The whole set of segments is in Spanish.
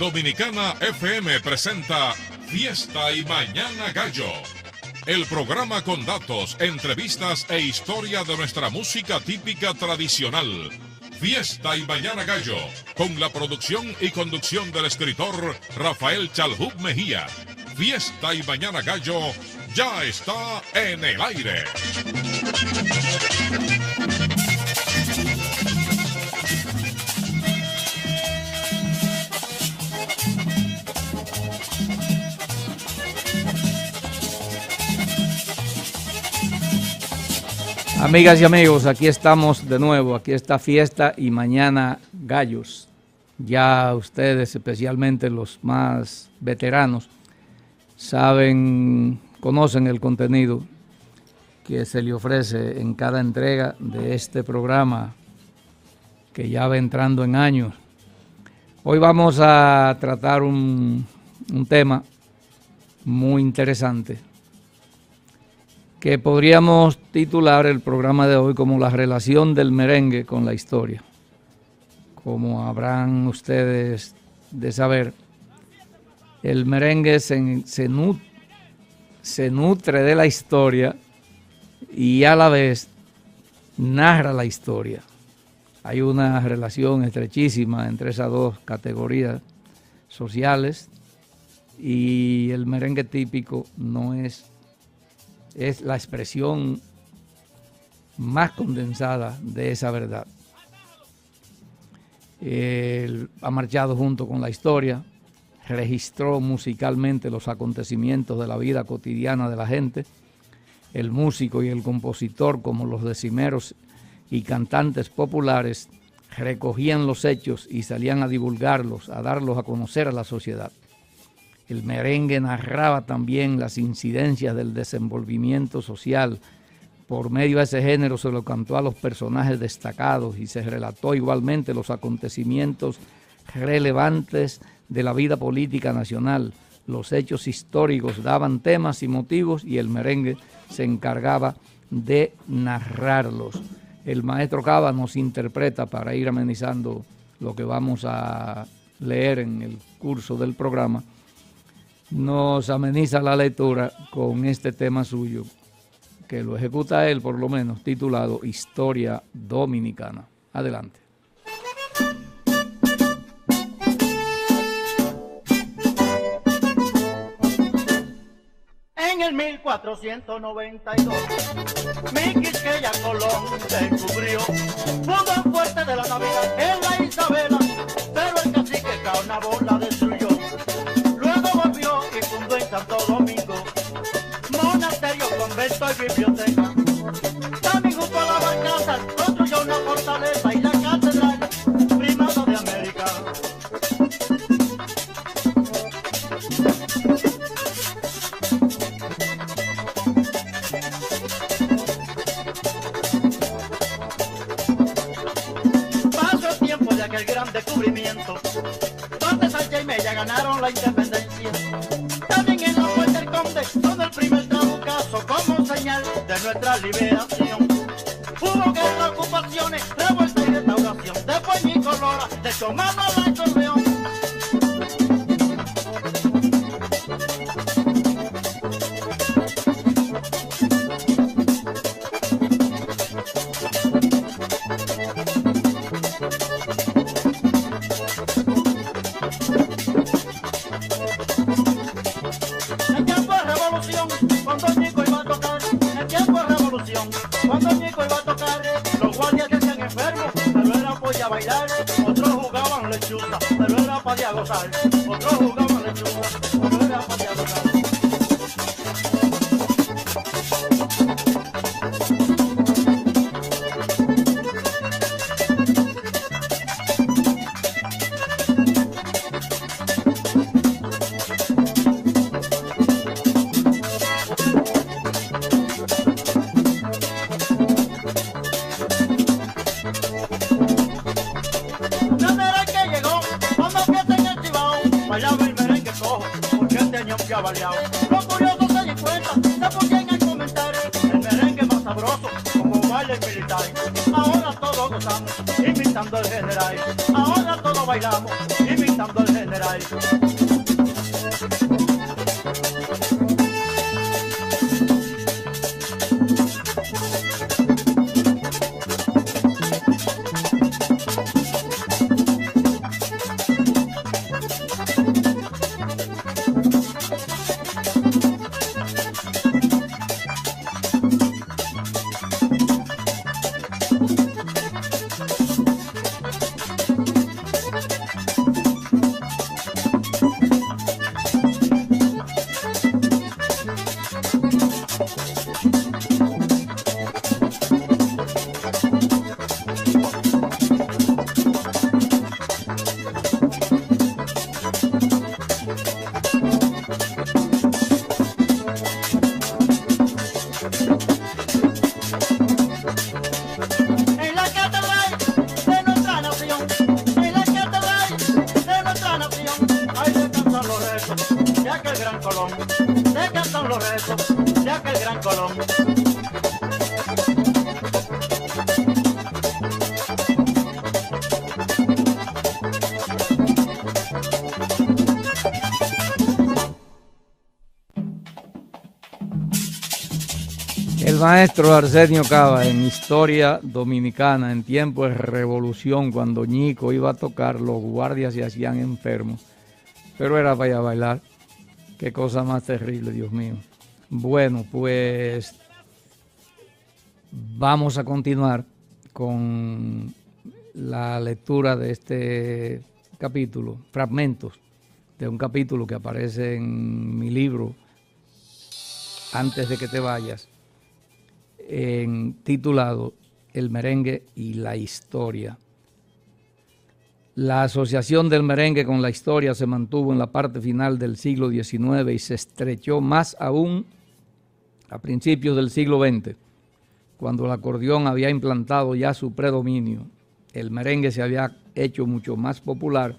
Dominicana FM presenta Fiesta y Mañana Gallo. El programa con datos, entrevistas e historia de nuestra música típica tradicional. Fiesta y Mañana Gallo, con la producción y conducción del escritor Rafael Chalhub Mejía. Fiesta y Mañana Gallo ya está en el aire. Amigas y amigos, aquí estamos de nuevo, aquí está Fiesta y Mañana Gallos. Ya ustedes, especialmente los más veteranos, conocen el contenido que se le ofrece en cada entrega de este programa que ya va entrando en años. Hoy vamos a tratar un tema muy interesante que podríamos titular el programa de hoy como la relación del merengue con la historia. Como habrán ustedes de saber, el merengue se nutre de la historia y a la vez narra la historia. Hay una relación estrechísima entre esas dos categorías sociales y el merengue típico no es la expresión más condensada de esa verdad. Él ha marchado junto con la historia, registró musicalmente los acontecimientos de la vida cotidiana de la gente. El músico y el compositor, como los decimeros y cantantes populares, recogían los hechos y salían a divulgarlos, a darlos a conocer a la sociedad. El merengue narraba también las incidencias del desenvolvimiento social. Por medio de ese género se lo cantó a los personajes destacados y se relató igualmente los acontecimientos relevantes de la vida política nacional. Los hechos históricos daban temas y motivos y el merengue se encargaba de narrarlos. El maestro Cava nos interpreta, para ir amenizando lo que vamos a leer en el curso del programa, nos ameniza la lectura con este tema suyo, que lo ejecuta él por lo menos, titulado Historia Dominicana. Adelante. En el 1492, mi Quisqueya Colón descubrió un fuerte de la Navidad en la Isabela, pero el cacique Carnavó la destruyó. Luego volvió y fundó en Santo Domingo monasterio, convento y biblioteca. También junto a la barcaza construyó una fortaleza y la catedral primado de América. Pasó el tiempo de aquel gran descubrimiento, donde Sánchez y Mella ganaron la independencia. También en la Fuente del Conde, donde el primer trabucazo como señal de nuestra liberación. Hubo guerra, ocupaciones, revuelta y restauración, de Peña y Colora, de Tomano al acordeón. Pero era para gozar, otros jugaban lechuga, pero era para gozar. Los curiosos se di cuenta, se ponían a comentar el merengue más sabroso, como baile militar. Ahora todos gozamos. imitando al general. Ahora todos bailamos imitando al general. El maestro Arsenio Cava en Historia Dominicana, en tiempo de revolución, cuando Ñico iba a tocar, los guardias se hacían enfermos, pero era para ir a bailar. Qué cosa más terrible, Dios mío. Bueno, pues vamos a continuar con la lectura de este capítulo, fragmentos de un capítulo que aparece en mi libro Antes de que te vayas, titulado El merengue y la historia. La asociación del merengue con la historia se mantuvo en la parte final del siglo XIX y se estrechó más aún a principios del siglo XX, cuando el acordeón había implantado ya su predominio. El merengue se había hecho mucho más popular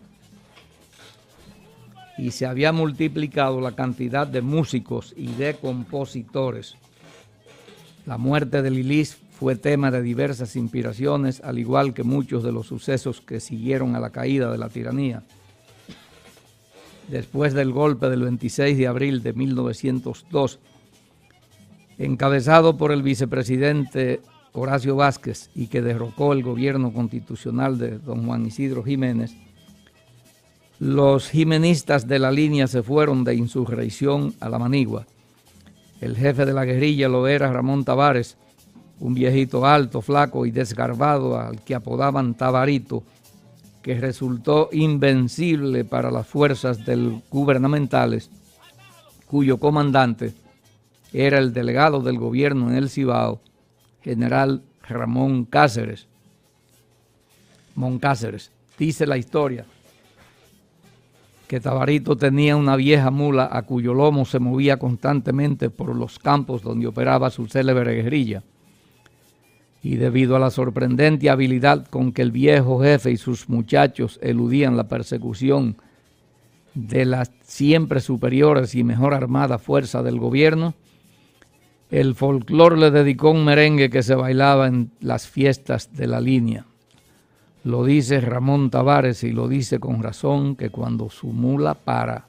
y se había multiplicado la cantidad de músicos y de compositores. La muerte de Lilis fue tema de diversas inspiraciones, al igual que muchos de los sucesos que siguieron a la caída de la tiranía. Después del golpe del 26 de abril de 1902, encabezado por el vicepresidente Horacio Vázquez y que derrocó el gobierno constitucional de don Juan Isidro Jiménez, los jimenistas de la línea se fueron de insurrección a la manigua. El jefe de la guerrilla lo era Ramón Tavares, un viejito alto, flaco y desgarbado al que apodaban Tabarito, que resultó invencible para las fuerzas gubernamentales, cuyo comandante era el delegado del gobierno en el Cibao, general Ramón Cáceres. Moncáceres. Dice la historia que Tabarito tenía una vieja mula a cuyo lomo se movía constantemente por los campos donde operaba su célebre guerrilla. Y debido a la sorprendente habilidad con que el viejo jefe y sus muchachos eludían la persecución de las siempre superiores y mejor armada fuerza del gobierno, el folclore le dedicó un merengue que se bailaba en las fiestas de la línea. Lo dice Ramón Tavares y lo dice con razón, que cuando su mula para,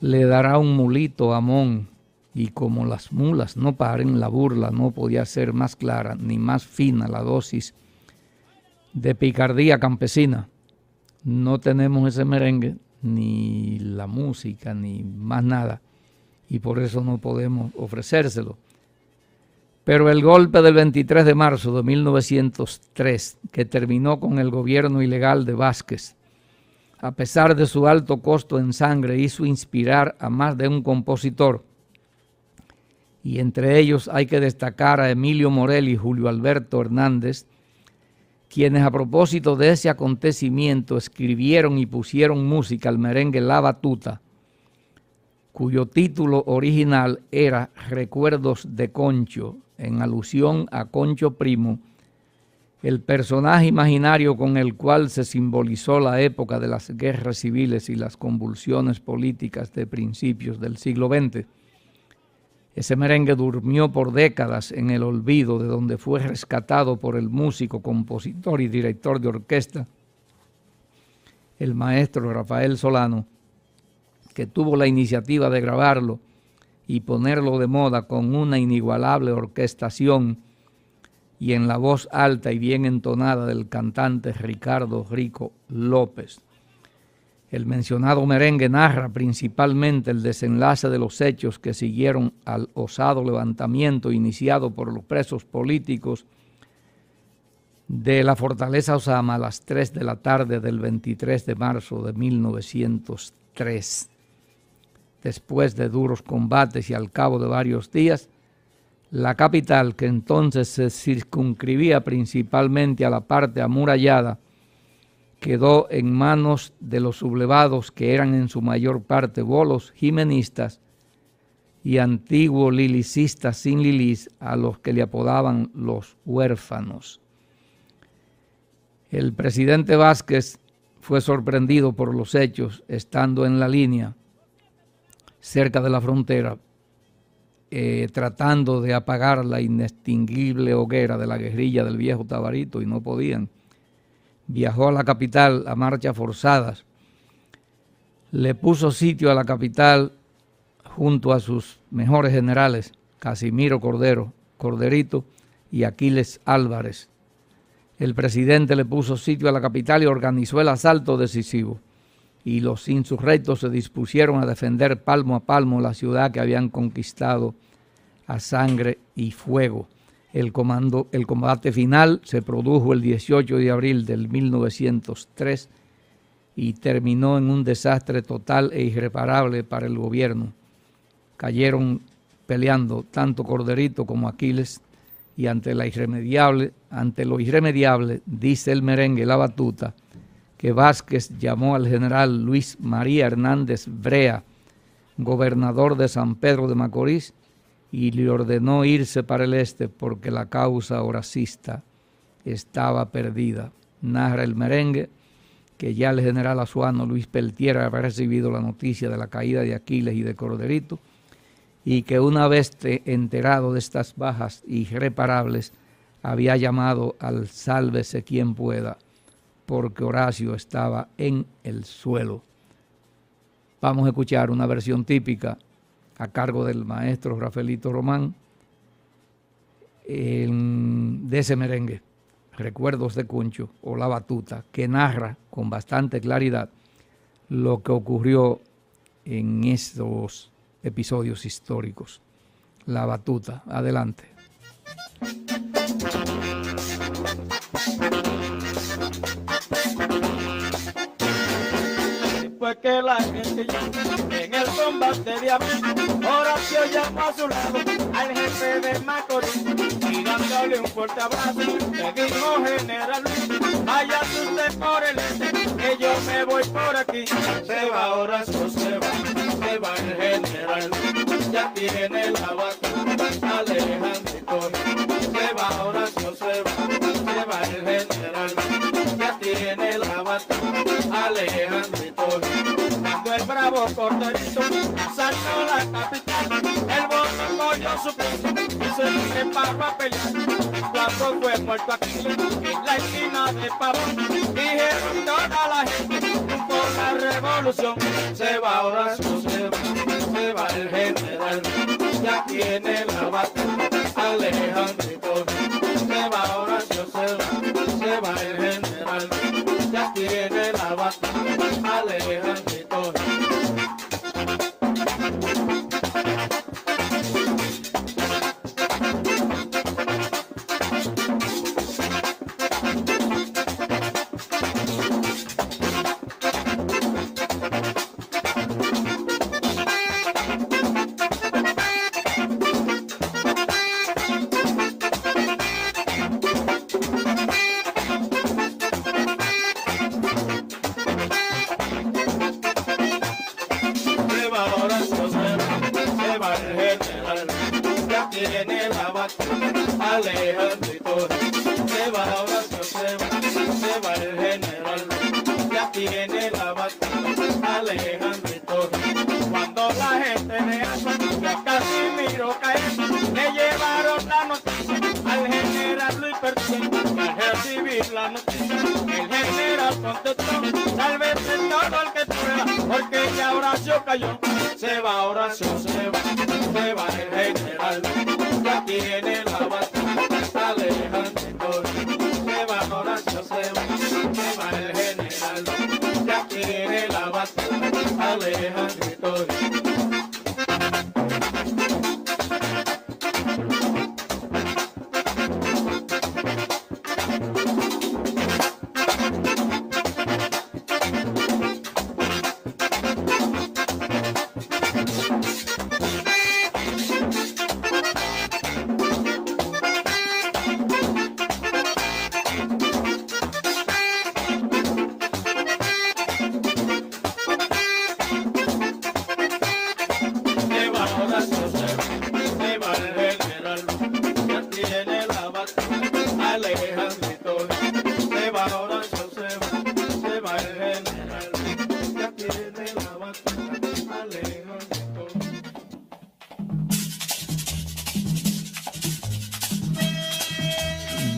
le dará un mulito a Mon, y como las mulas no paren, la burla no podía ser más clara ni más fina la dosis de picardía campesina. No tenemos ese merengue, ni la música, ni más nada, y por eso no podemos ofrecérselo. Pero el golpe del 23 de marzo de 1903, que terminó con el gobierno ilegal de Vázquez, a pesar de su alto costo en sangre, hizo inspirar a más de un compositor, y entre ellos hay que destacar a Emilio Morel y Julio Alberto Hernández, quienes a propósito de ese acontecimiento escribieron y pusieron música al merengue La Batuta, cuyo título original era Recuerdos de Concho, en alusión a Concho Primo, el personaje imaginario con el cual se simbolizó la época de las guerras civiles y las convulsiones políticas de principios del siglo XX. Ese merengue durmió por décadas en el olvido, de donde fue rescatado por el músico, compositor y director de orquesta, el maestro Rafael Solano, que tuvo la iniciativa de grabarlo y ponerlo de moda con una inigualable orquestación y en la voz alta y bien entonada del cantante Ricardo Rico López. El mencionado merengue narra principalmente el desenlace de los hechos que siguieron al osado levantamiento iniciado por los presos políticos de la Fortaleza Osama a las 3 de la tarde del 23 de marzo de 1903. Después de duros combates y al cabo de varios días, la capital, que entonces se circunscribía principalmente a la parte amurallada, quedó en manos de los sublevados, que eran en su mayor parte bolos jimenistas y antiguos lilicistas sin lilis, a los que le apodaban los huérfanos. El presidente Vázquez fue sorprendido por los hechos, estando en la línea cerca de la frontera, tratando de apagar la inextinguible hoguera de la guerrilla del viejo Tabarito, y no podían. Viajó a la capital a marchas forzadas, le puso sitio a la capital junto a sus mejores generales, Casimiro Corderito y Aquiles Álvarez. El presidente le puso sitio a la capital y organizó el asalto decisivo, y los insurrectos se dispusieron a defender palmo a palmo la ciudad que habían conquistado a sangre y fuego. El combate final se produjo el 18 de abril del 1903 y terminó en un desastre total e irreparable para el gobierno. Cayeron peleando tanto Corderito como Aquiles, y ante lo irremediable, dice el merengue La Batuta, que Vázquez llamó al general Luis María Hernández Brea, gobernador de San Pedro de Macorís, y le ordenó irse para el este porque la causa horacista estaba perdida. Narra el merengue que ya el general azuano Luis Peltier había recibido la noticia de la caída de Aquiles y de Corderito, y que una vez enterado de estas bajas irreparables, había llamado al sálvese quien pueda, porque Horacio estaba en el suelo. Vamos a escuchar una versión típica a cargo del maestro Rafaelito Román de ese merengue, Recuerdos de Cuncho o La Batuta, que narra con bastante claridad lo que ocurrió en estos episodios históricos. La Batuta, adelante. Fue que la gente en el combate de abril, Horacio llamó a su lado al jefe de Macorís y dándole un fuerte abrazo le dijo: general Luis, vaya usted por el este, que yo me voy por aquí. Se va Horacio, se va el general Luis, ya tiene la batuta Alejandrito. Se va Horacio, se va el general Luis, ya tiene la batuta Alejandrito. Cuando el bravo Corderito asaltó la capital, el voto cogió su peso y se preparó a pelear. Cuando fue muerto Aquiles en la esquina de Pavón, dijeron toda la gente por la revolución. Se va Horacio, se va el general, ya tiene la batuta Alejandrito. Se va Horacio, se va el general, ya tiene la batuta Alejandrito. tostón, sálvese todo el que pueda, porque ya Horacio cayó. Se va Horacio, se va el general, ya tiene la batalla, Alejandrito. Se va Horacio, se va el general, ya tiene la batalla, Alejandrito.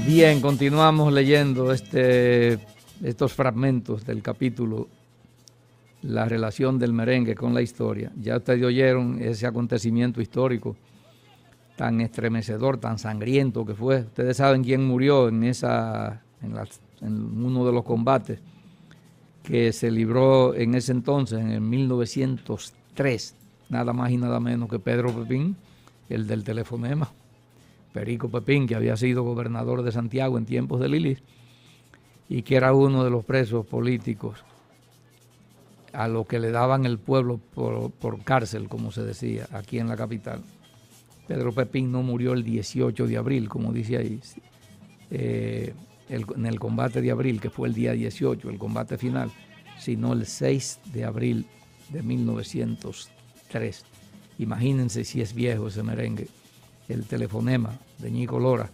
Bien, continuamos leyendo estos fragmentos del capítulo La relación del merengue con la historia. Ya ustedes oyeron ese acontecimiento histórico tan estremecedor, tan sangriento que fue. Ustedes saben quién murió en uno de los combates que se libró en ese entonces, en el 1903, nada más y nada menos que Pedro Pepín, el del telefonema. Perico Pepín, que había sido gobernador de Santiago en tiempos de Lilis y que era uno de los presos políticos a lo que le daban el pueblo por cárcel, como se decía, aquí en la capital. Pedro Pepín no murió el 18 de abril, como dice ahí, en el combate de abril, que fue el día 18, el combate final, sino el 6 de abril de 1903. Imagínense si es viejo ese merengue. El telefonema de Ñico Lora.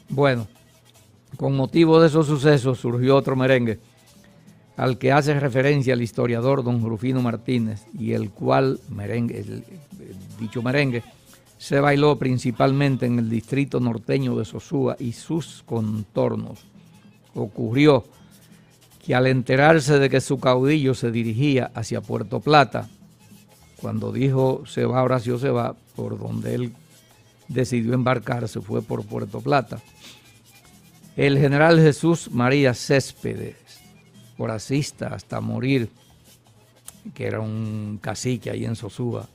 Bueno, con motivo de esos sucesos surgió otro merengue al que hace referencia el historiador don Rufino Martínez, y el cual dicho merengue se bailó principalmente en el distrito norteño de Sosúa y sus contornos. Ocurrió que al enterarse de que su caudillo se dirigía hacia Puerto Plata, cuando dijo se va Horacio, se va, por donde él decidió embarcarse fue por Puerto Plata. El general Jesús María Céspedes, foracista hasta morir, que era un cacique ahí en Sosúa,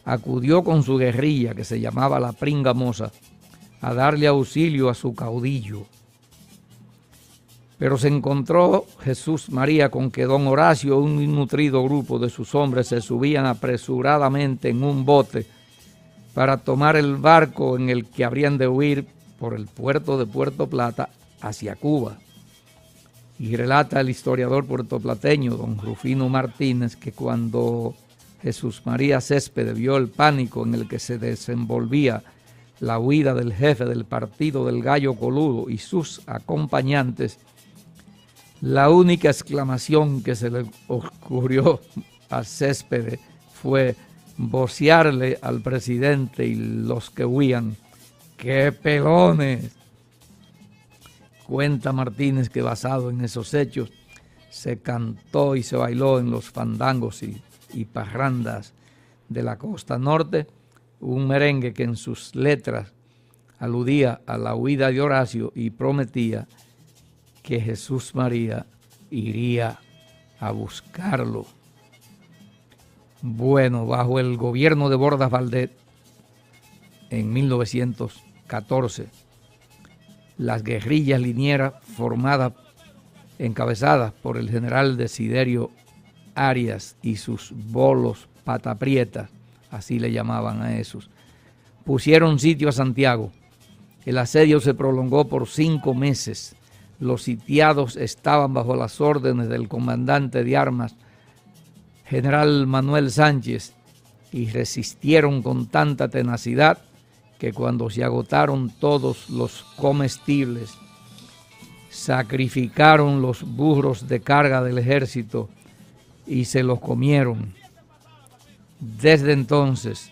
acudió con su guerrilla, que se llamaba la Pringa Moza, a darle auxilio a su caudillo. Pero se encontró Jesús María con que don Horacio, un nutrido grupo de sus hombres, se subían apresuradamente en un bote para tomar el barco en el que habrían de huir por el puerto de Puerto Plata hacia Cuba. Y relata el historiador puertoplateño don Rufino Martínez que cuando Jesús María Céspedes vio el pánico en el que se desenvolvía la huida del jefe del partido del Gallo Coludo y sus acompañantes, la única exclamación que se le ocurrió a Céspedes fue vocearle al presidente y los que huían: ¡qué pelones! Cuenta Martínez que basado en esos hechos se cantó y se bailó en los fandangos y parrandas de la costa norte un merengue que en sus letras aludía a la huida de Horacio y prometía que Jesús María iría a buscarlo. Bueno, bajo el gobierno de Bordas Valdés, en 1914, las guerrillas linieras encabezadas por el general Desiderio Arias y sus bolos pataprietas, así le llamaban a esos, pusieron sitio a Santiago. El asedio se prolongó por 5 meses. Los sitiados estaban bajo las órdenes del comandante de armas, general Manuel Sánchez, y resistieron con tanta tenacidad que cuando se agotaron todos los comestibles, sacrificaron los burros de carga del ejército y se los comieron. Desde entonces,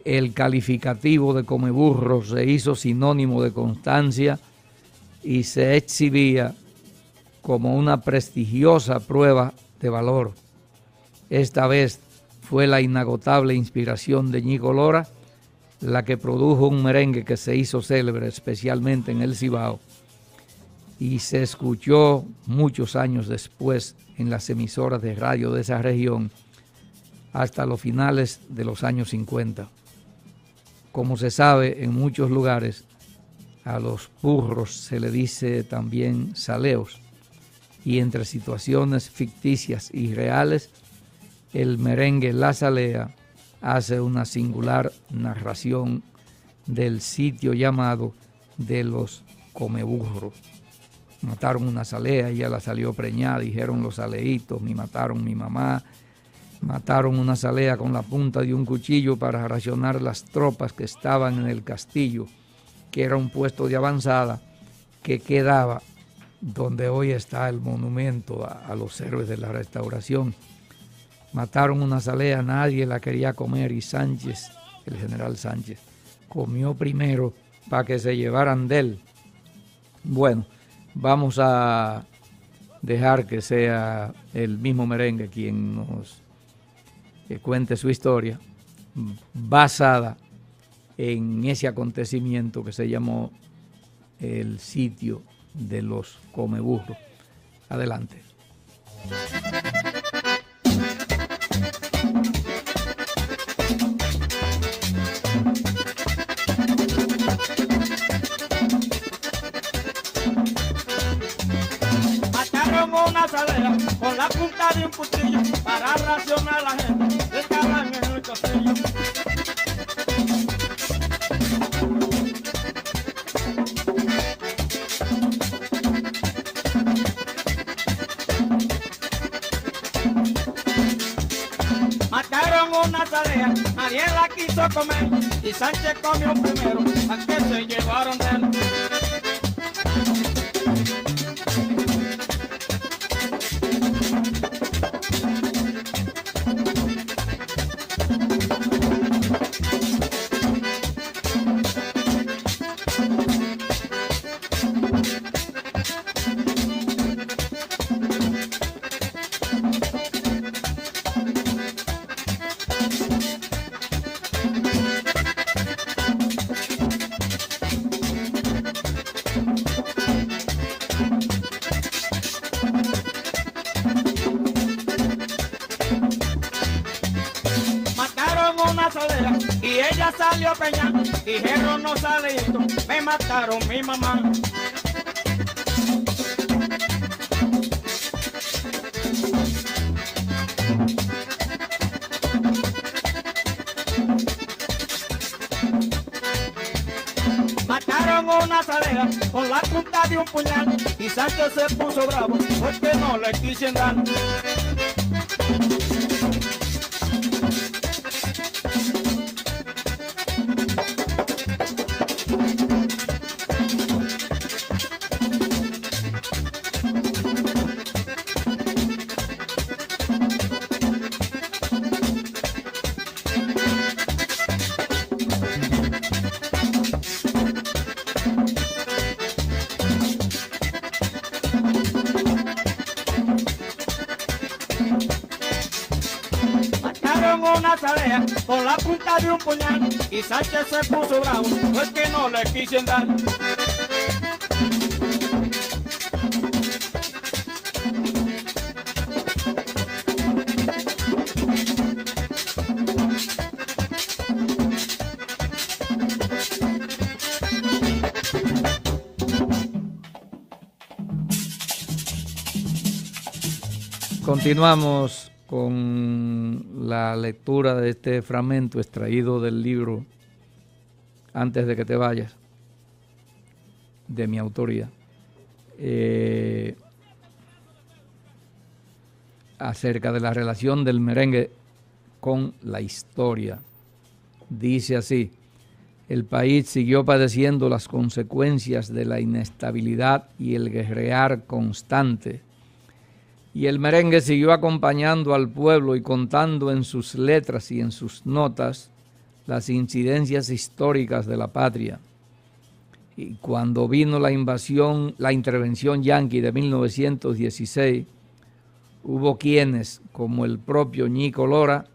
el calificativo de comeburros se hizo sinónimo de constancia y se exhibía como una prestigiosa prueba de valor. Esta vez fue la inagotable inspiración de Ñigo Lora la que produjo un merengue que se hizo célebre especialmente en el Cibao y se escuchó muchos años después en las emisoras de radio de esa región hasta los finales de los años 50. Como se sabe, en muchos lugares a los burros se le dice también saleos, y entre situaciones ficticias y reales, el merengue La Salea hace una singular narración del sitio llamado de los Comeburros. Mataron una salea, ella la salió preñada, dijeron los saleitos, me mataron mi mamá. Mataron una salea con la punta de un cuchillo para racionar las tropas que estaban en el castillo, que era un puesto de avanzada que quedaba donde hoy está el monumento a los héroes de la Restauración. Mataron una salea, nadie la quería comer y Sánchez, el general Sánchez, comió primero para que se llevaran de él. Bueno, vamos a dejar que sea el mismo merengue quien nos cuente su historia basada en ese acontecimiento que se llamó el sitio de los Comeburros. Adelante. Mataron una salera con la punta de un cuchillo para racionar a la gente que estaban en el castillo. Mataron una salea, nadie la quiso comer y Sánchez comió primero, a que se llevaron de él. Y ella salió peña, dijeron no sale esto, me mataron mi mamá. Mataron una salera con la punta de un puñal y Sánchez se puso bravo porque no le quisieron dar. Una salea con la punta de un puñal y Sánchez se puso bravo porque no le quisieron dar. Continuamos con la lectura de este fragmento extraído del libro Antes de que te vayas, de mi autoría, acerca de la relación del merengue con la historia. Dice así: el país siguió padeciendo las consecuencias de la inestabilidad y el guerrear constante, y el merengue siguió acompañando al pueblo y contando en sus letras y en sus notas las incidencias históricas de la patria. Y cuando vino la intervención yanqui de 1916, hubo quienes, como el propio Ñico Lora,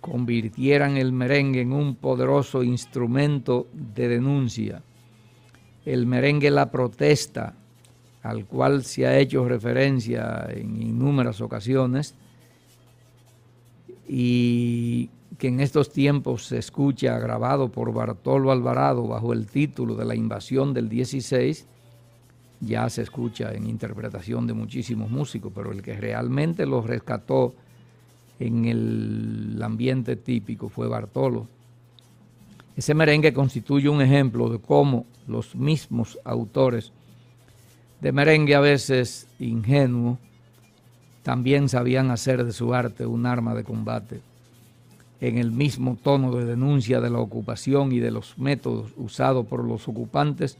convirtieran el merengue en un poderoso instrumento de denuncia. El merengue La Protesta, al cual se ha hecho referencia en innumerables ocasiones, y que en estos tiempos se escucha grabado por Bartolo Alvarado bajo el título de La Invasión del 16, ya se escucha en interpretación de muchísimos músicos, pero el que realmente lo rescató en el ambiente típico fue Bartolo. Ese merengue constituye un ejemplo de cómo los mismos autores de merengue, a veces ingenuo, también sabían hacer de su arte un arma de combate. En el mismo tono de denuncia de la ocupación y de los métodos usados por los ocupantes,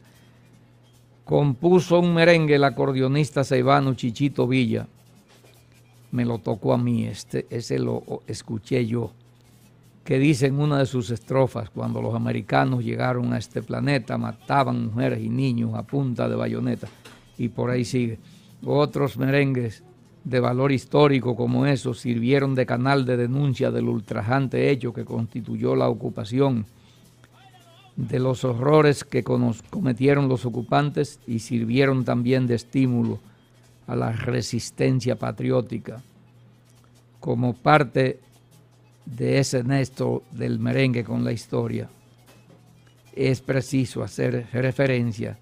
compuso un merengue el acordeonista ceibano Chichito Villa. Me lo tocó a mí, ese lo escuché yo, que dice en una de sus estrofas: cuando los americanos llegaron a este planeta, mataban mujeres y niños a punta de bayoneta. Y por ahí sigue. Otros merengues de valor histórico como esos sirvieron de canal de denuncia del ultrajante hecho que constituyó la ocupación, de los horrores que cometieron los ocupantes, y sirvieron también de estímulo a la resistencia patriótica. Como parte de ese nexo del merengue con la historia, es preciso hacer referencia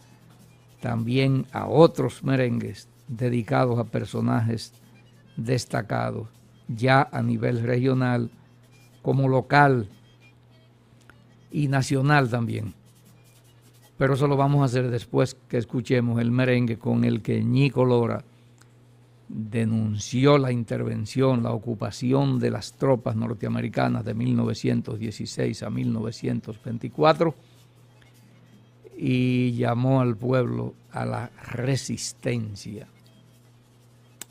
también a otros merengues dedicados a personajes destacados, ya a nivel regional como local y nacional también. Pero eso lo vamos a hacer después que escuchemos el merengue con el que Ñico Lora denunció la intervención, la ocupación de las tropas norteamericanas de 1916 a 1924 y llamó al pueblo a la resistencia.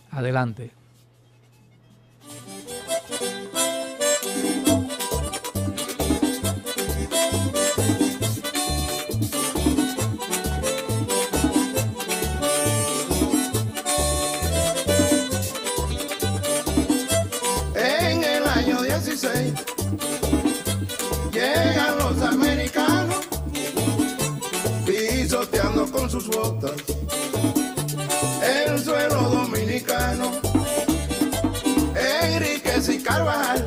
Adelante. En el año 16 llegan los americanos pisoteando con sus botas el suelo dominicano. Enríquez y Carvajal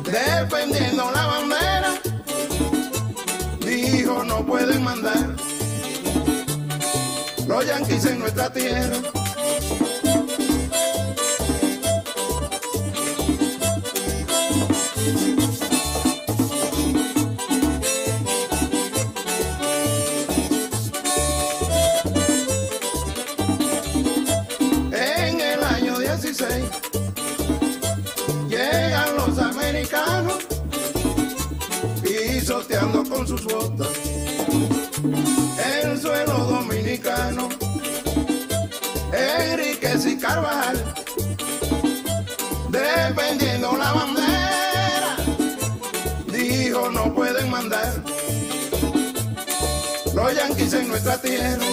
defendiendo la bandera, dijo: no pueden mandar los yanquis en nuestra tierra. Llegan los americanos pisoteando con sus botas el suelo dominicano. Enríquez y Carvajal defendiendo la bandera, dijo: no pueden mandar los yanquis en nuestra tierra.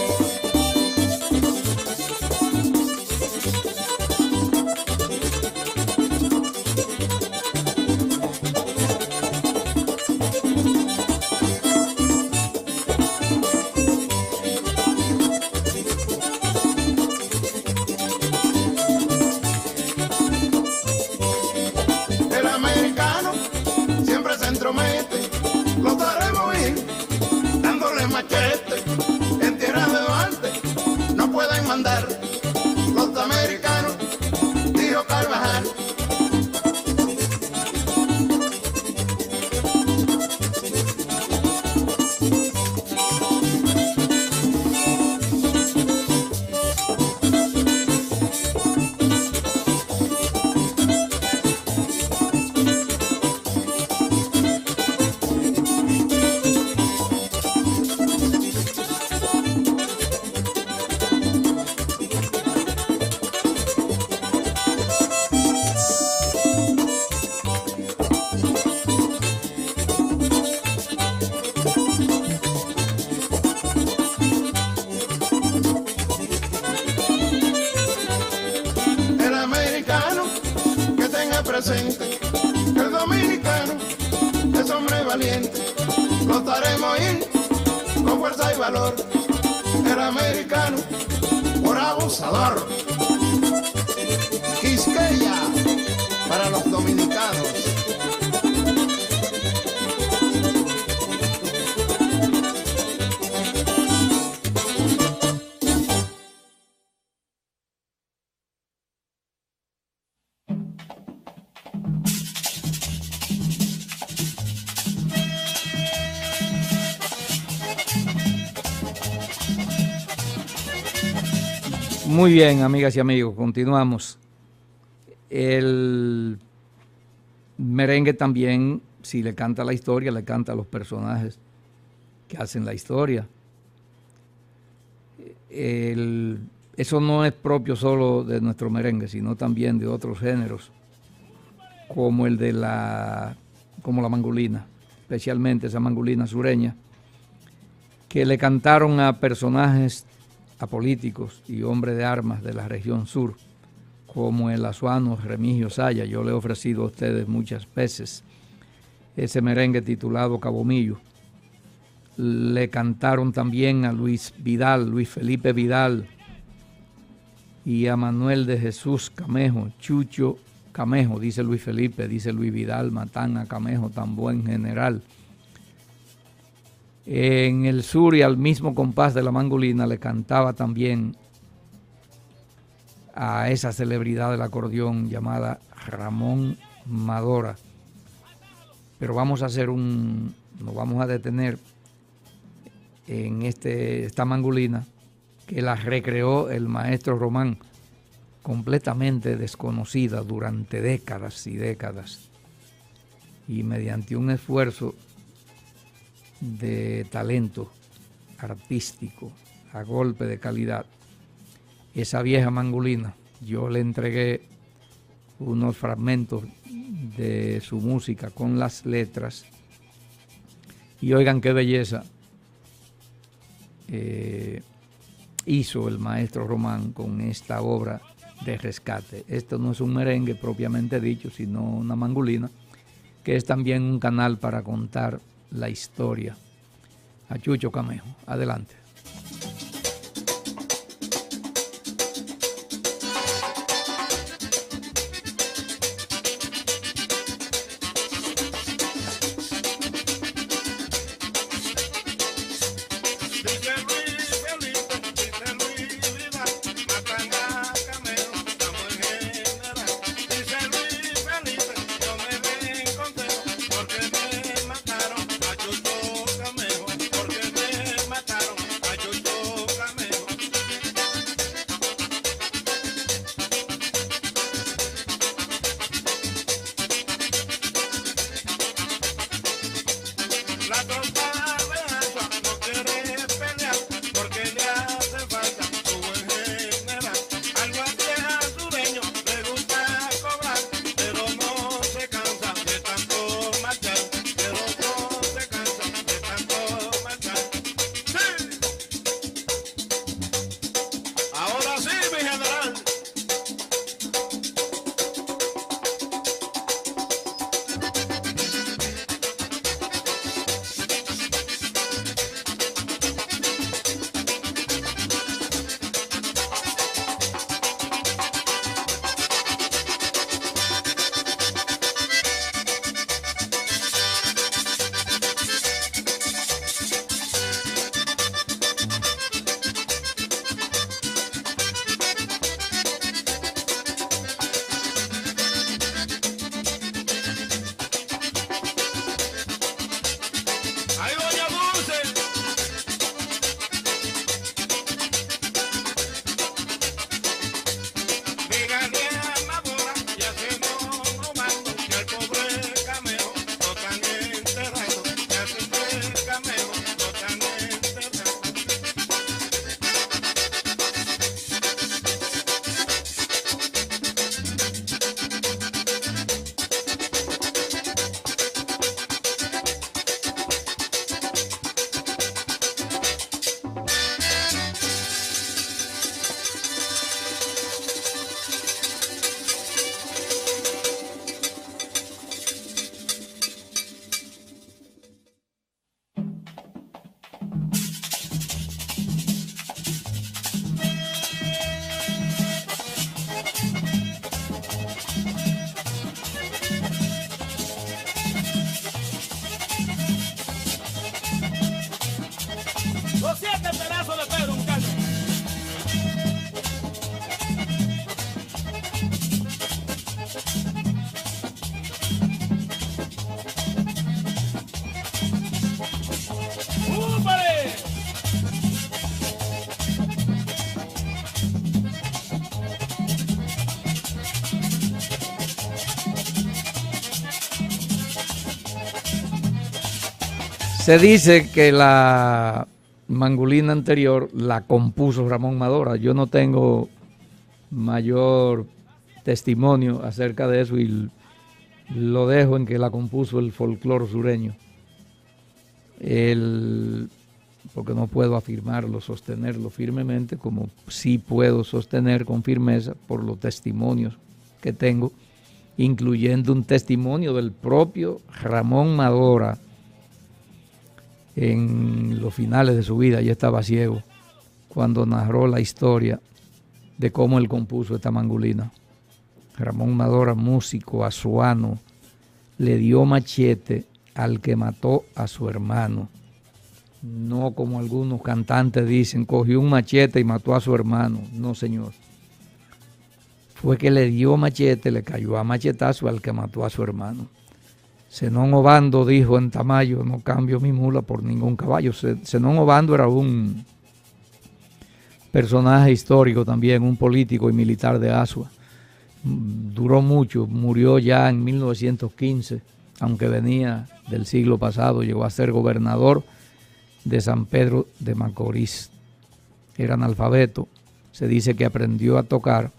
Los daremos ir dándole machete en tierra de Duarte. No pueden mandar los americanos, dijo Carvajal. presente que el dominicano es hombre valiente. Lo estaremos ir con fuerza y valor. El americano por abusador. Quisqueya para los dominicanos. Muy bien, amigas y amigos, continuamos. El merengue también, si le canta la historia, le canta a los personajes que hacen la historia. Eso no es propio solo de nuestro merengue, sino también de otros géneros, como como la mangolina, especialmente esa mangolina sureña, que le cantaron a personajes, a políticos y hombres de armas de la región sur, como el azuano Remigio Saya. Yo le he ofrecido a ustedes muchas veces ese merengue titulado Cabomillo. Le cantaron también a Luis Felipe Vidal, y a Manuel de Jesús Camejo, Chucho Camejo, dice Luis Felipe, dice Luis Vidal, matan a Camejo, tan buen general. En el sur y al mismo compás de la mangolina le cantaba también a esa celebridad del acordeón llamada Ramón Madora. Pero vamos a nos vamos a detener en esta mangolina que la recreó el maestro Román, completamente desconocida durante décadas y décadas, y mediante un esfuerzo de talento artístico a golpe de calidad, esa vieja mangolina, yo le entregué unos fragmentos de su música con las letras, y oigan qué belleza hizo el maestro Román con esta obra de rescate. Esto no es un merengue propiamente dicho, sino una mangolina, que es también un canal para contar la historia. A Chucho Camejo, adelante. Porque me mataron a Chucho Camejo, porque me mataron Se dice que la mangulina anterior la compuso Ramón Madora. Yo no tengo mayor testimonio acerca de eso y lo dejo en que la compuso el folclore sureño. Porque no puedo afirmarlo, sostenerlo firmemente, como sí puedo sostener con firmeza por los testimonios que tengo, incluyendo un testimonio del propio Ramón Madora en los finales de su vida. Ya estaba ciego cuando narró la historia de cómo él compuso esta mangulina. Ramón Madora, músico azuano, le dio machete al que mató a su hermano. No como algunos cantantes dicen, cogió un machete y mató a su hermano. No, señor. Fue que le dio machete, le cayó a machetazo al que mató a su hermano. Zenón Obando dijo en Tamayo, no cambio mi mula por ningún caballo. Zenón Obando era un personaje histórico también, un político y militar de Asua. Duró mucho, murió ya en 1915, aunque venía del siglo pasado, llegó a ser gobernador de San Pedro de Macorís. Era analfabeto, se dice que aprendió a tocar.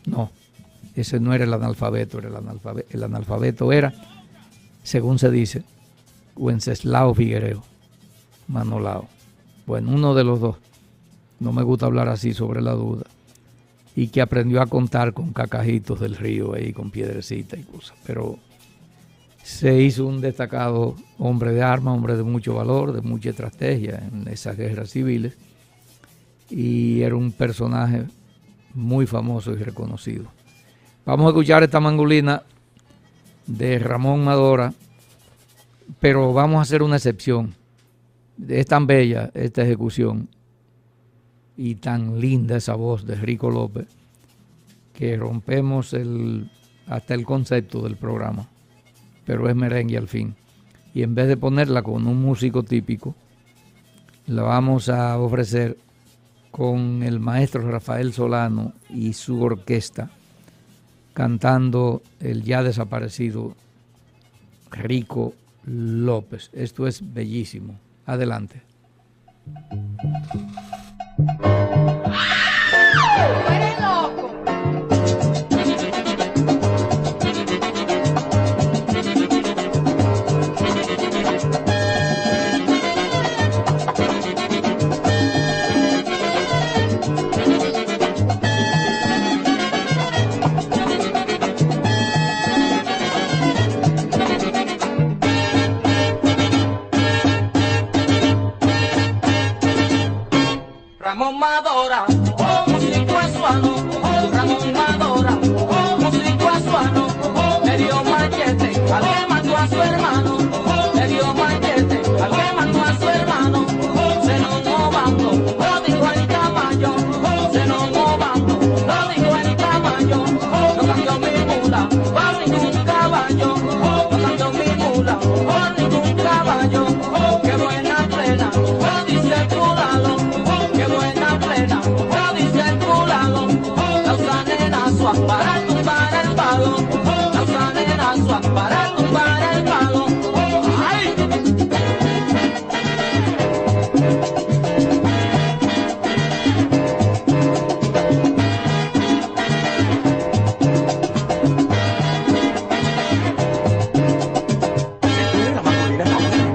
No, ese no era el analfabeto, el analfabeto era, según se dice, Wenceslao Figuereo, Manolao. Bueno, uno de los dos, no me gusta hablar así sobre la duda, y que aprendió a contar con cacajitos del río ahí, con piedrecitas y cosas, pero se hizo un destacado hombre de armas, hombre de mucho valor, de mucha estrategia en esas guerras civiles, y era un personaje muy famoso y reconocido. Vamos a escuchar esta mangulina de Ramón Madora, pero vamos a hacer una excepción. Es tan bella esta ejecución y tan linda esa voz de Rico López que rompemos hasta el concepto del programa, pero es merengue al fin. Y en vez de ponerla con un músico típico, la vamos a ofrecer con el maestro Rafael Solano y su orquesta, cantando el ya desaparecido Rico López. Esto es bellísimo. Adelante. ¡Eres loco! Ramón Madora, músico azuano, Ramón Madora, músico azuano, le dio machete al que mató a su hermano, le dio machete al que mató a su hermano, Zenón Obando, lo dijo el caballo, Zenón Obando, lo dijo el caballo, no cambió mi mula por ningún caballo, no cambió mi mula por ningún caballo, qué buena plena, lo dice el fulano. Lo dice el fulano, la usan en Asua para tumbar el palo, la usan en Asua para tumbar el palo. ¡Ay!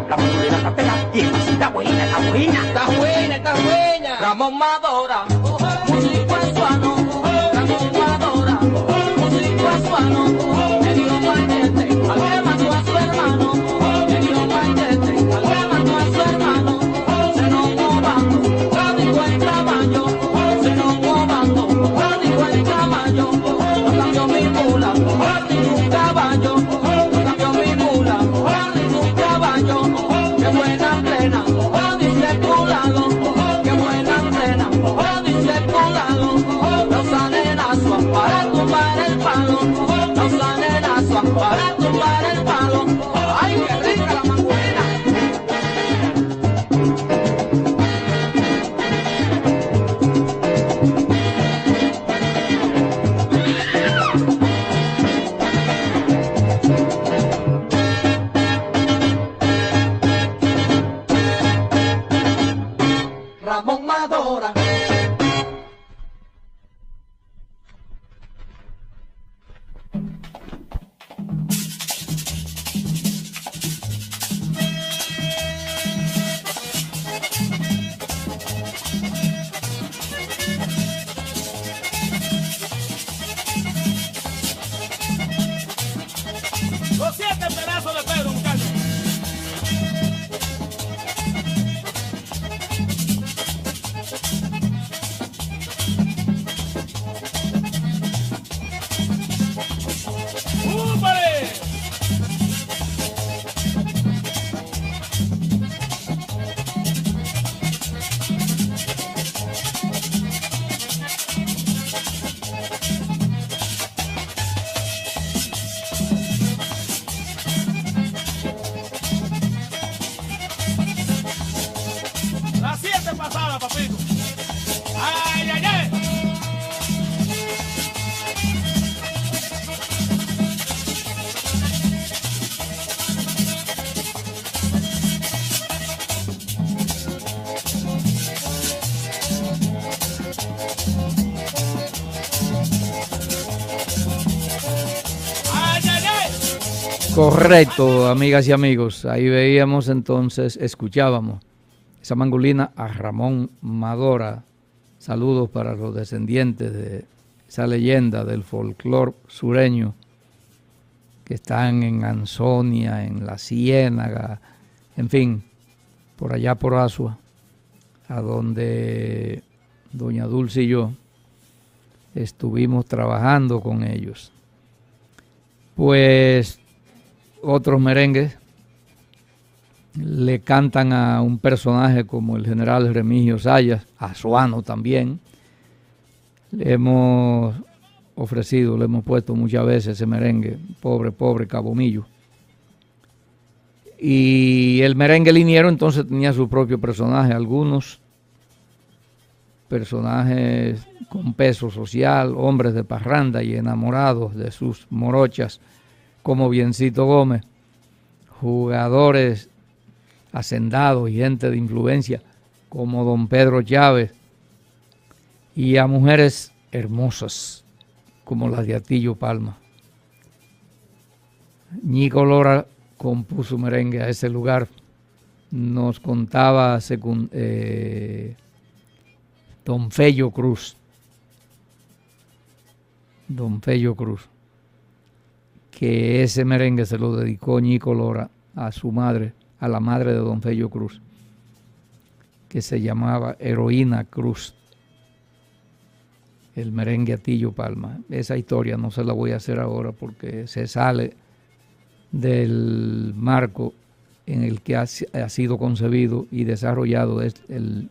La mandolina está pegada y está buena, está buena, está buena, está buena. Ramón Madora, músico azuano, Ramón Madora, músico azuano, le dio machete al que mató a su hermano, le dio machete al que mató a su hermano, Zenón Obando, lo dijo el caballo, Zenón Obando, lo dijo el caballo, no cambió mi mula por ningún caballo, no cambió mi mula por ningún caballo, qué buena plena, lo dice el fulano, qué buena plena, lo dice el fulano, lo usan en Asua para tumbar el palo, lo usan en Asua para tumbar el palo. ¡Ay, qué rica la mangulina! Correcto, amigas y amigos. Ahí veíamos entonces, escuchábamos esa mangolina a Ramón Madora. Saludos para los descendientes de esa leyenda del folclore sureño que están en Ansonia, en La Ciénaga, en fin, por allá por Asua, a donde doña Dulce y yo estuvimos trabajando con ellos. Pues otros merengues le cantan a un personaje como el general Remigio Sayas, azuano también. Le hemos ofrecido, le hemos puesto muchas veces ese merengue, pobre, pobre Cabomillo. Y el merengue liniero entonces tenía su propio personaje, algunos personajes con peso social, hombres de parranda y enamorados de sus morochas, como Biencito Gómez, jugadores hacendados y gente de influencia, como don Pedro Chávez, y a mujeres hermosas, como las de Atillo Palma. Ñico Lora compuso merengue a ese lugar. Nos contaba don Fello Cruz, que ese merengue se lo dedicó Ñico Lora a su madre, a la madre de don Fello Cruz, que se llamaba Heroína Cruz. El merengue Atillo Palma. Esa historia no se la voy a hacer ahora porque se sale del marco en el que ha sido concebido y desarrollado el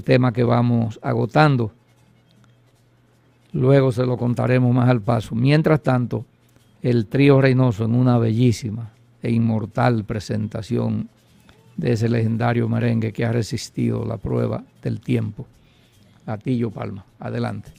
tema que vamos agotando. Luego se lo contaremos más al paso. Mientras tanto, el trío Reynoso, en una bellísima e inmortal presentación de ese legendario merengue que ha resistido la prueba del tiempo. Atillo Palma, adelante.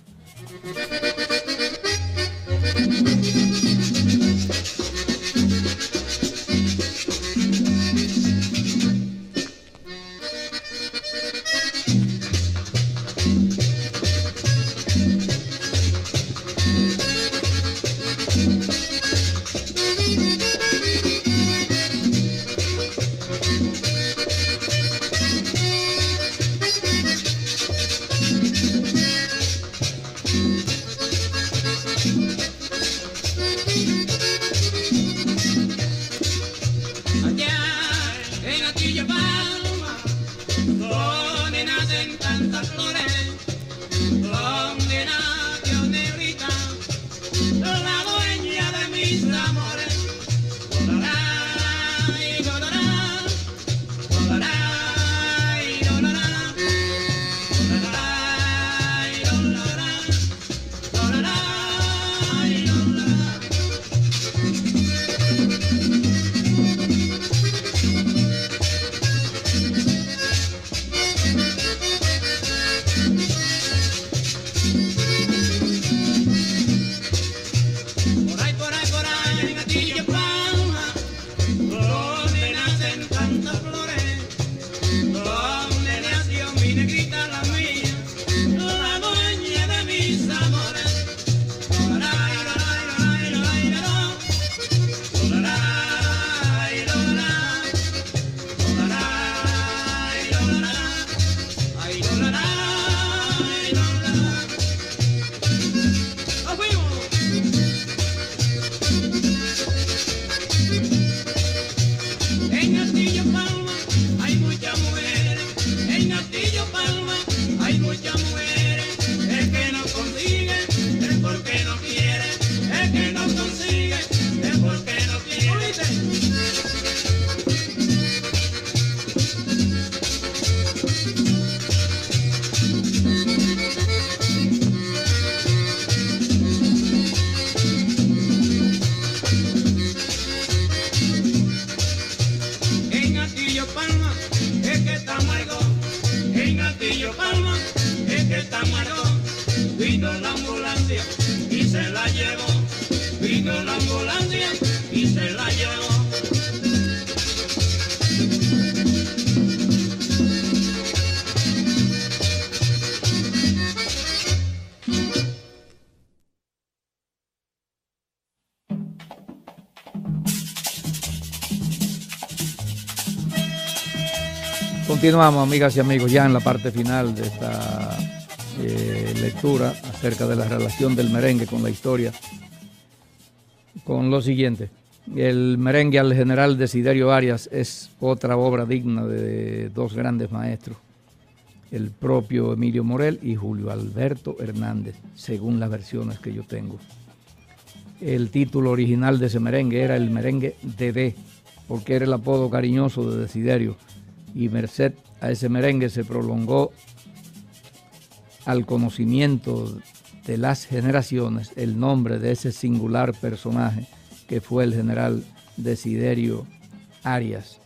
Continuamos, amigas y amigos, ya en la parte final de esta lectura acerca de la relación del merengue con la historia, con lo siguiente. El merengue al general Desiderio Arias es otra obra digna de dos grandes maestros, el propio Emilio Morel y Julio Alberto Hernández, según las versiones que yo tengo. El título original de ese merengue era el merengue Dedé, porque era el apodo cariñoso de Desiderio, y merced a ese merengue se prolongó al conocimiento de las generaciones el nombre de ese singular personaje que fue el general Desiderio Arias.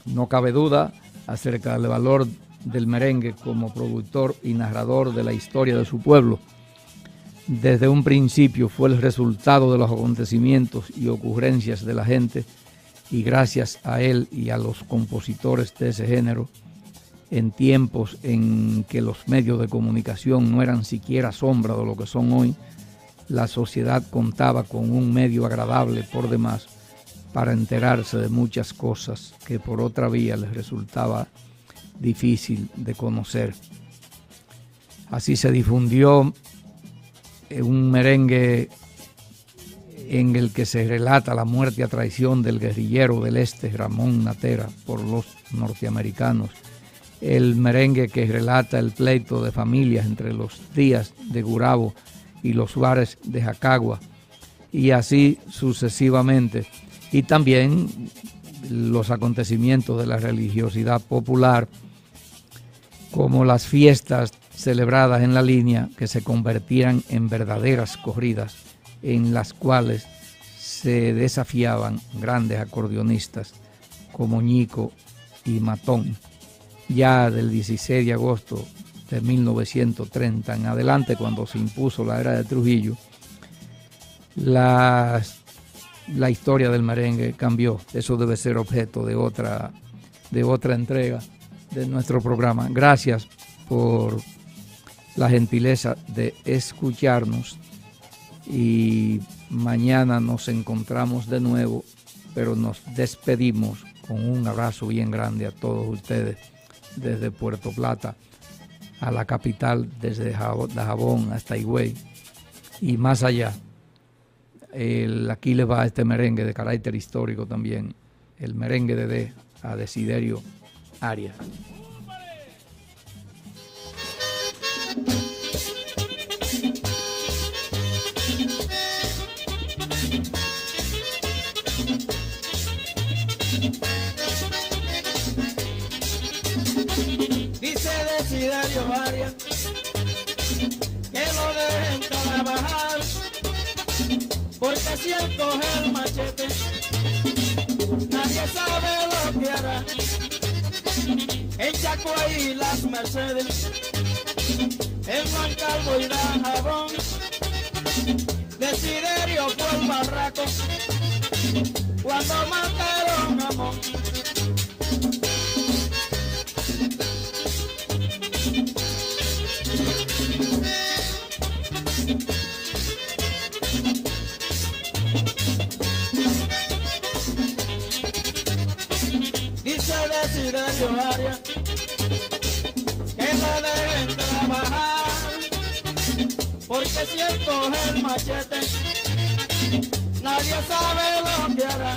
No cabe duda acerca del valor del merengue como productor y narrador de la historia de su pueblo. Desde un principio fue el resultado de los acontecimientos y ocurrencias de la gente, y gracias a él y a los compositores de ese género, en tiempos en que los medios de comunicación no eran siquiera sombra de lo que son hoy, la sociedad contaba con un medio agradable por demás para enterarse de muchas cosas que por otra vía les resultaba difícil de conocer. Así se difundió un merengue en el que se relata la muerte a traición del guerrillero del Este, Ramón Natera, por los norteamericanos. El merengue que relata el pleito de familias entre los Díaz de Gurabo y los Suárez de Jacagua, y así sucesivamente. Y también los acontecimientos de la religiosidad popular, como las fiestas celebradas en la línea que se convertían en verdaderas corridas, en las cuales se desafiaban grandes acordeonistas como Ñico y Matón. Ya del 16 de agosto de 1930 en adelante, cuando se impuso la era de Trujillo, la historia del merengue cambió. Eso debe ser objeto de otra entrega de nuestro programa. Gracias por la gentileza de escucharnos, y mañana nos encontramos de nuevo, pero nos despedimos con un abrazo bien grande a todos ustedes desde Puerto Plata a la capital, desde Dajabón hasta Higüey y más allá. Aquí les va este merengue de carácter histórico también, el merengue de a Desiderio Arias. Dice Desiderio Arias que lo dejen trabajar, porque si él coge el machete, nadie sabe lo que hará. En Chacoy y las Mercedes, en Juan Calvo y Dajabón, Desiderio fue el barraco cuando mataron a Mon. Dice Desiderio Arias que lo dejen trabajar, porque si él coge el machete, nadie sabe lo que hará.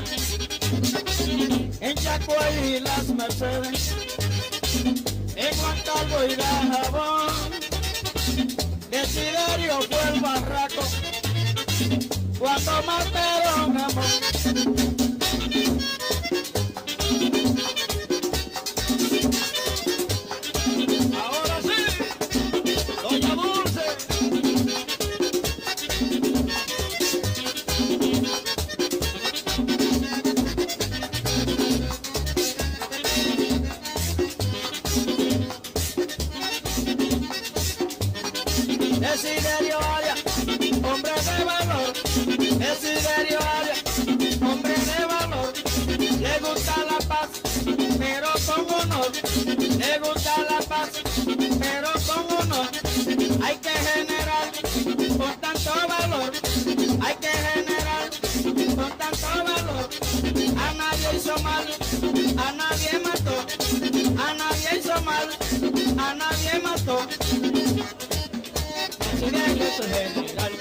En Chacoy y las Mercedes, en Juan Calvo y Dajabón, Desiderio fue el barraco cuando mataron a Mon. Desiderio Arias, hombre de valor. Desiderio Arias, hombre de valor. Le gusta la paz, pero con honor. Le gusta la paz, pero con honor. Hay que generar con tanto valor. Hay que generar con tanto valor. A nadie hizo mal, a nadie mató. hizo mal, a nadie mató. Silencio general.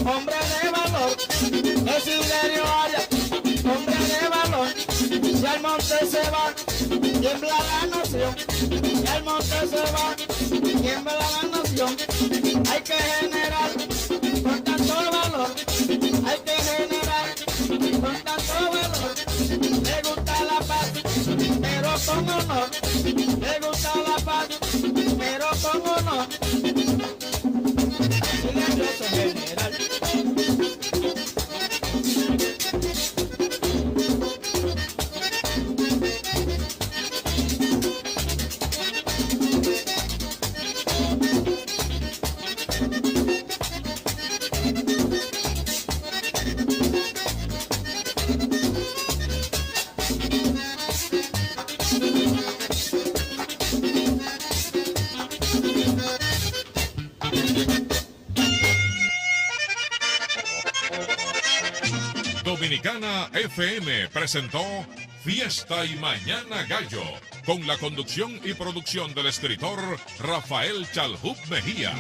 Hombre de valor, Desiderio Arias, hombre de valor, si al monte se va, tiembla la nación, si al monte se va, tiembla la nación, hay que generar con tanto valor, hay que generar con tanto valor, le gusta la paz, pero con honor, le gusta la paz, pero con honor, silencioso general. Dominicana FM presentó Fiesta y Mañana Gallo, con la conducción y producción del escritor Rafael Chalhub Mejía.